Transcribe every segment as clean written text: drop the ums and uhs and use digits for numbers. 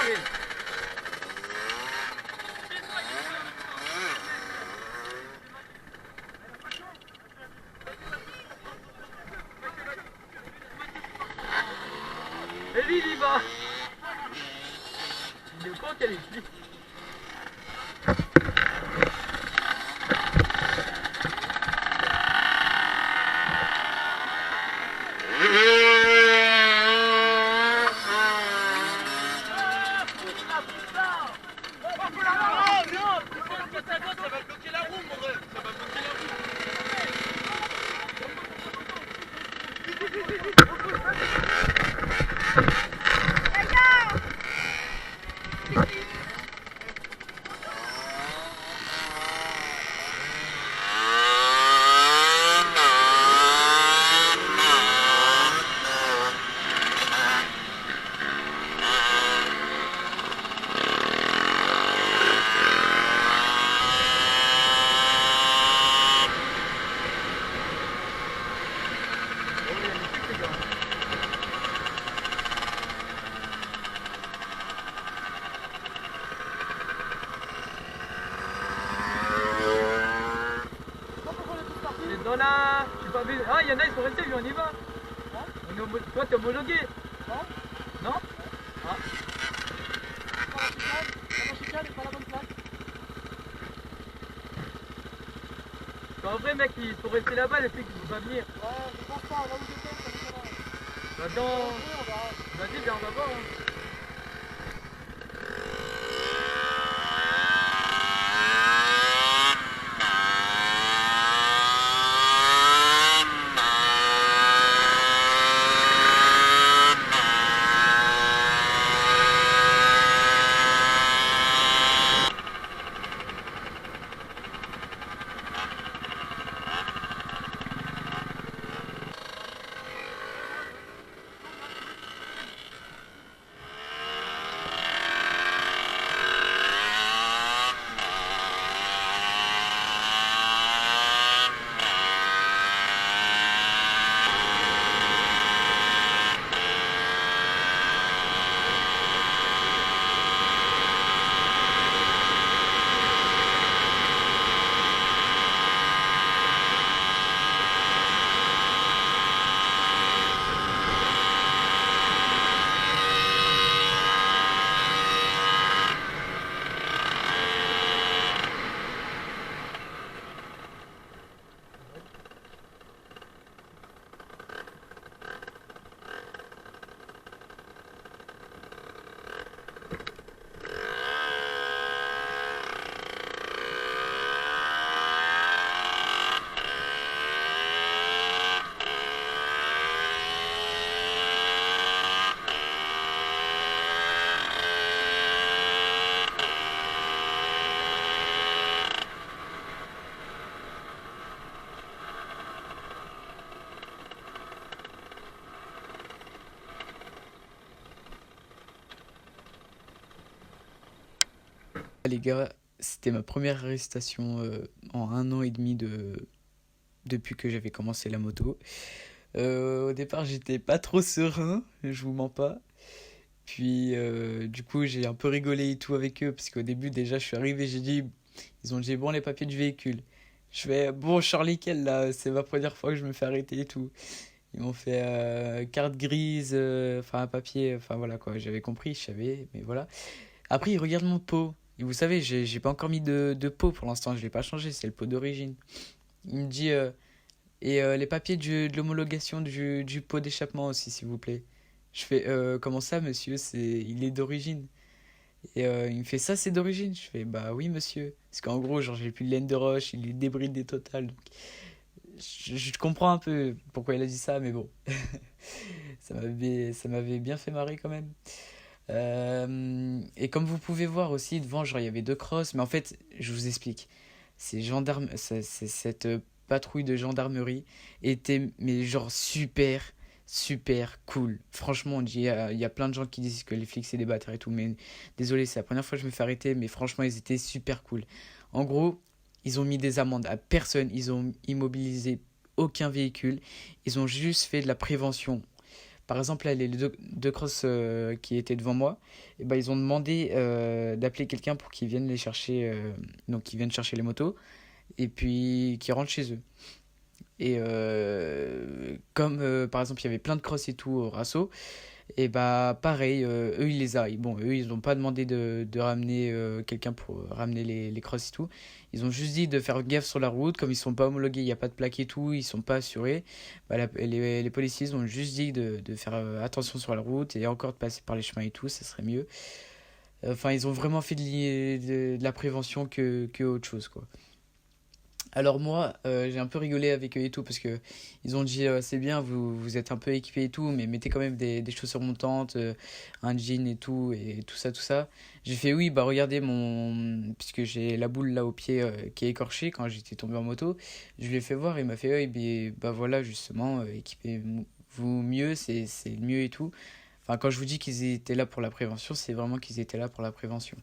j'arrive. Et lui, il y va. Il est au camp qu'elle est flic. Dans la... Je sais pas... Ah, il y en a, ils sont restés, lui, on y va. Toi, t'es homologué. Non. Ah. En vrai, mec, ils sont restés là-bas, les flics, ils vont pas venir. Ouais, je pense pas, là où j'étais, ça va. Dans... Vas-y, viens, on va voir. Hein. Les gars, c'était ma première arrestation en 1 an et demi depuis que j'avais commencé la moto. Au départ, j'étais pas trop serein, je vous mens pas. Puis, du coup, j'ai un peu rigolé et tout avec eux, parce qu'au début, déjà, je suis arrivé, ils ont dit, bon, les papiers du véhicule. Je fais, bon, Charlie, quel là, c'est ma première fois que je me fais arrêter et tout. Ils m'ont fait carte grise, enfin un papier, enfin voilà quoi, j'avais compris, je savais, mais voilà. Après, ils regardent mon pot. Et vous savez, j'ai pas encore mis de pot pour l'instant, je l'ai pas changé, c'est le pot d'origine. Il me dit, les papiers de l'homologation du pot d'échappement aussi, s'il vous plaît. Je fais, comment ça, monsieur, il est d'origine. Et il me fait, ça, c'est d'origine. Je fais, bah oui, monsieur. Parce qu'en gros, genre, j'ai plus de laine de roche, il est débridé total. Donc, je comprends un peu pourquoi il a dit ça, mais bon. Ça m'avait bien fait marrer quand même. Et comme vous pouvez voir aussi, devant, genre, il y avait 2 crosses. Mais en fait, je vous explique. Cette patrouille de gendarmerie était, mais genre, super, super cool. Franchement, il y a plein de gens qui disent que les flics, c'est des bâtards et tout. Mais désolé, c'est la première fois que je me fais arrêter. Mais franchement, ils étaient super cool. En gros, ils ont mis des amendes à personne. Ils ont immobilisé aucun véhicule. Ils ont juste fait de la prévention. Par exemple, là, les deux crosses qui étaient devant moi, et ben, ils ont demandé d'appeler quelqu'un pour qu'ils viennent les chercher, donc qu'ils viennent chercher les motos, et puis qu'ils rentrent chez eux. Et comme par exemple il y avait plein de crosses et tout au Rasso, et bah pareil, eux ils les a. Bon, eux ils n'ont pas demandé de ramener quelqu'un pour ramener les crosses et tout. Ils ont juste dit de faire gaffe sur la route, comme ils sont pas homologués, il n'y a pas de plaque et tout, ils sont pas assurés. Bah, les policiers ont juste dit de faire attention sur la route et encore de passer par les chemins et tout, ça serait mieux. Enfin, ils ont vraiment fait de la prévention que autre chose, quoi. Alors moi, j'ai un peu rigolé avec eux et tout parce que ils ont dit c'est bien, vous êtes un peu équipés et tout, mais mettez quand même des chaussures montantes, un jean et tout ça, tout ça. J'ai fait oui, bah regardez puisque j'ai la boule là au pied qui est écorchée quand j'étais tombé en moto. Je lui ai fait voir, il m'a fait oui, bah voilà justement, équipez-vous mieux, c'est le mieux et tout. Enfin, quand je vous dis qu'ils étaient là pour la prévention, c'est vraiment qu'ils étaient là pour la prévention.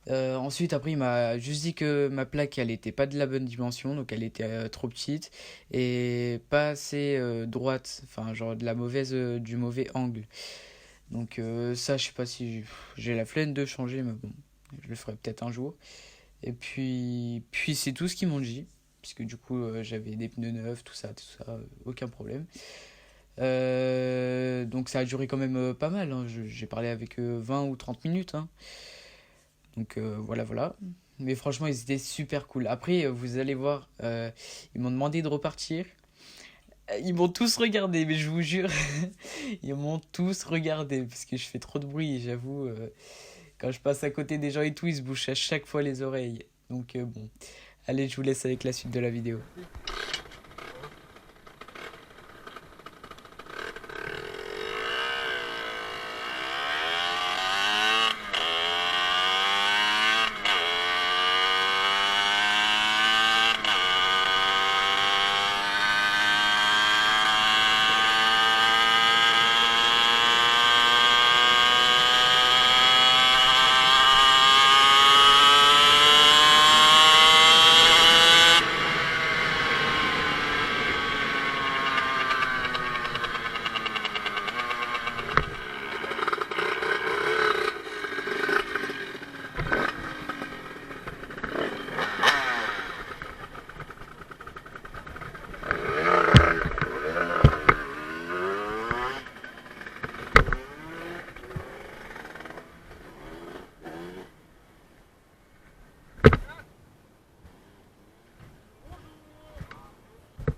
Ensuite, après, il m'a juste dit que ma plaque, elle était pas de la bonne dimension, donc elle était trop petite et pas assez droite, enfin, genre du mauvais angle. Donc ça, je sais pas si j'ai la flemme de changer, mais bon, je le ferai peut-être un jour. Et puis c'est tout ce qu'ils m'ont dit, puisque du coup, j'avais des pneus neufs, tout ça, aucun problème. Donc ça a duré quand même pas mal, hein. J'ai parlé avec eux 20 ou 30 minutes, hein. Donc voilà. Mais franchement, ils étaient super cool. Après, vous allez voir, ils m'ont demandé de repartir. Ils m'ont tous regardé, mais je vous jure, ils m'ont tous regardé parce que je fais trop de bruit, j'avoue. Quand je passe à côté des gens et tout, ils se bouchent à chaque fois les oreilles. Donc bon, allez, je vous laisse avec la suite de la vidéo.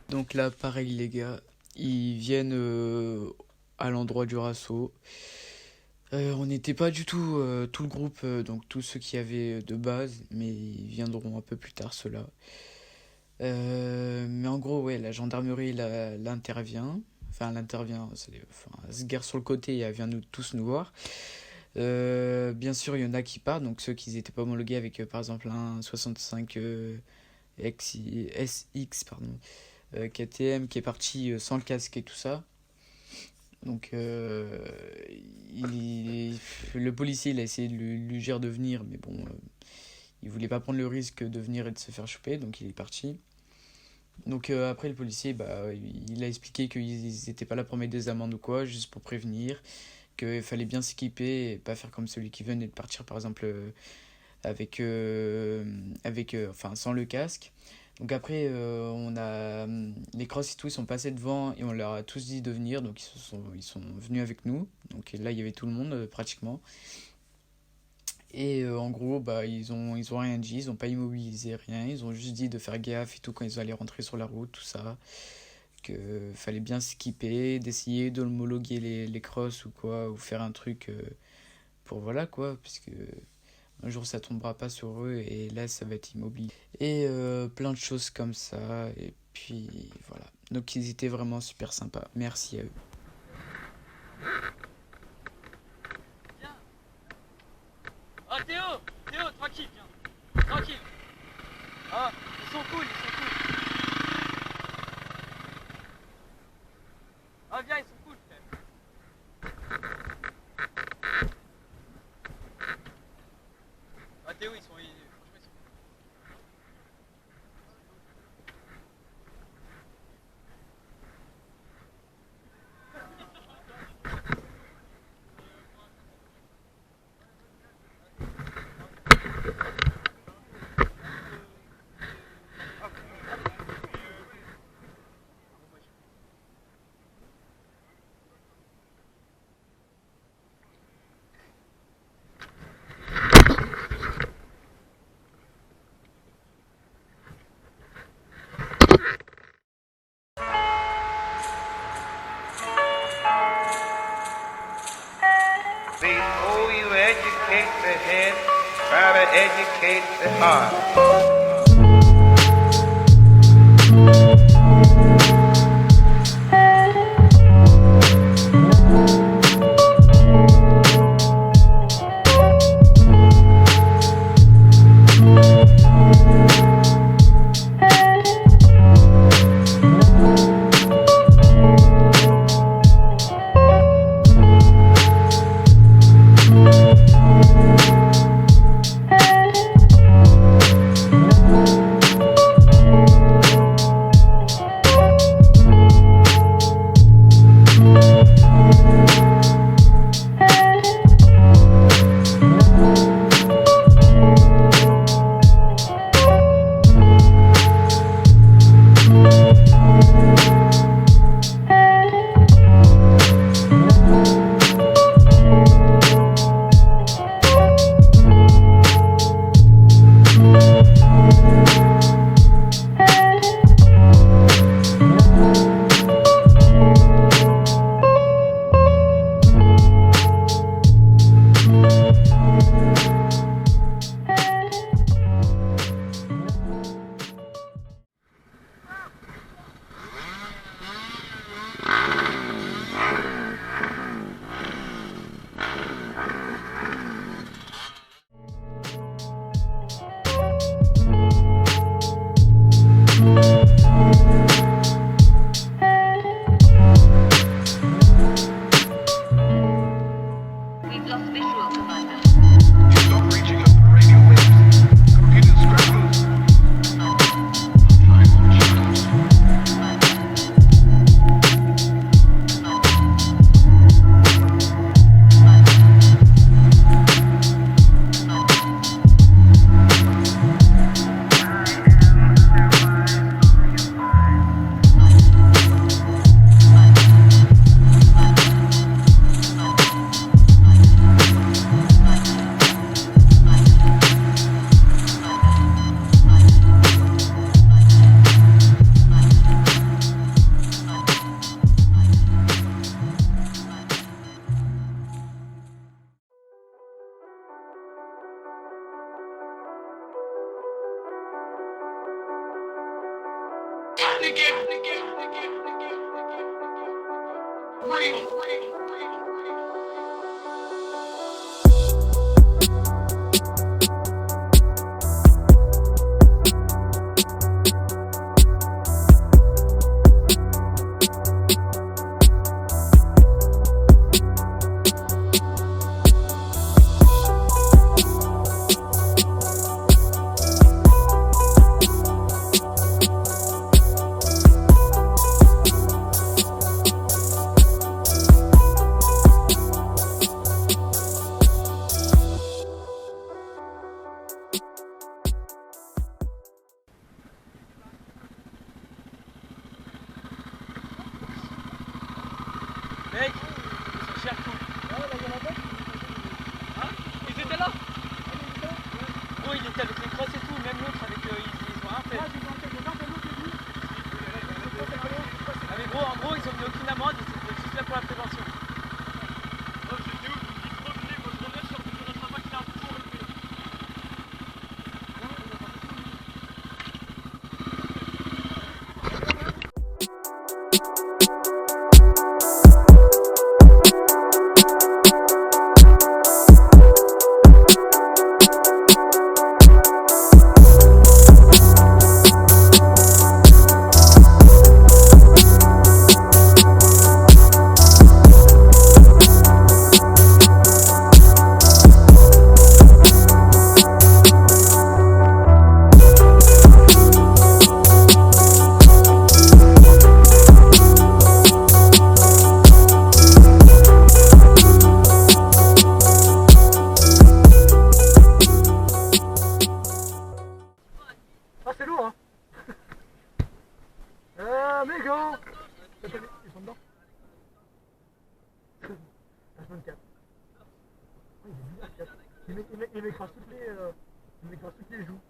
Donc là, pareil les gars, ils viennent à l'endroit du Rasso. On n'était pas du tout tout le groupe, donc tous ceux qui avaient de base, mais ils viendront un peu plus tard ceux-là. Mais en gros, ouais, la gendarmerie l'intervient. Enfin, elle intervient, elle se gare sur le côté et elle vient tous nous voir. Bien sûr, il y en a qui partent, donc ceux qui n'étaient pas homologués avec par exemple un 65 SX, pardon, KTM qui est parti sans le casque et tout ça. Donc le policier il a essayé de lui dire de venir, mais bon, il voulait pas prendre le risque de venir et de se faire choper, donc il est parti. Donc après le policier il a expliqué qu'ils étaient pas là pour mettre des amendes ou quoi, juste pour prévenir, qu'il fallait bien s'équiper et pas faire comme celui qui venait de partir par exemple enfin sans le casque. Donc après les crosses et tout, ils sont passés devant et on leur a tous dit de venir, donc ils sont venus avec nous. Donc là il y avait tout le monde pratiquement. Et en gros ils ont rien dit, ils ont pas immobilisé rien, ils ont juste dit de faire gaffe et tout quand ils allaient rentrer sur la route, tout ça, que fallait bien s'équiper, d'essayer d'homologuer les crosses ou quoi, ou faire un truc pour voilà quoi, puisque un jour ça tombera pas sur eux et là ça va être immobile. Et plein de choses comme ça. Et puis voilà. Donc ils étaient vraiment super sympas. Merci à eux. Viens. Oh Théo, tranquille, viens. Tranquille. Ah, ils sont cool. Ah, viens, ils sont cool, frère. Ah, Théo, franchement, ils sont cool. Before you educate the head, try to educate the heart. We've lost visual, Commander. Stop reaching up the radio waves. Computer scrambles. Mec, ils sont chers tout. Hein? Ils étaient là? Gros, il était avec les crosses et tout, même l'autre avec ils ont rien fait. Ah mais gros, en gros, ils ont mis aucune amende, ils étaient juste là pour la prévention. Oh, c'était ouf, vous me dites revenez, moi je reviens sur le travail qui a un peu pour relever. Ah, c'est lourd, hein. Amigo. Ils sont dedans. H24. Oh, il est bizarre, 4. Il m'écrase toutes les joues.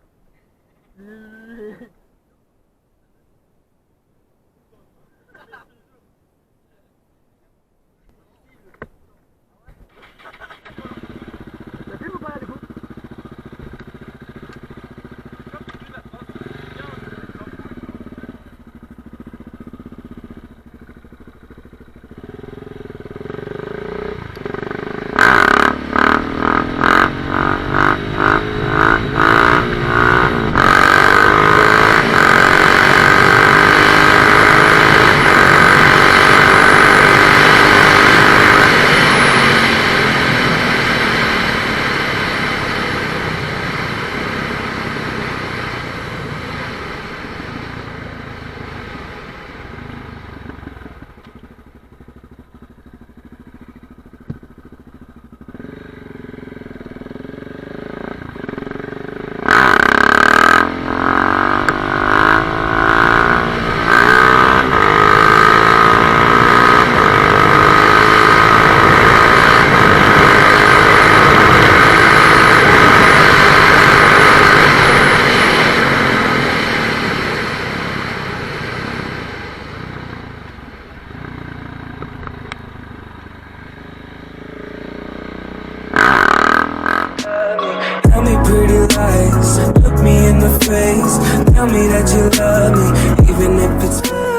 eyes, look me in the face, tell me that you love me, even if it's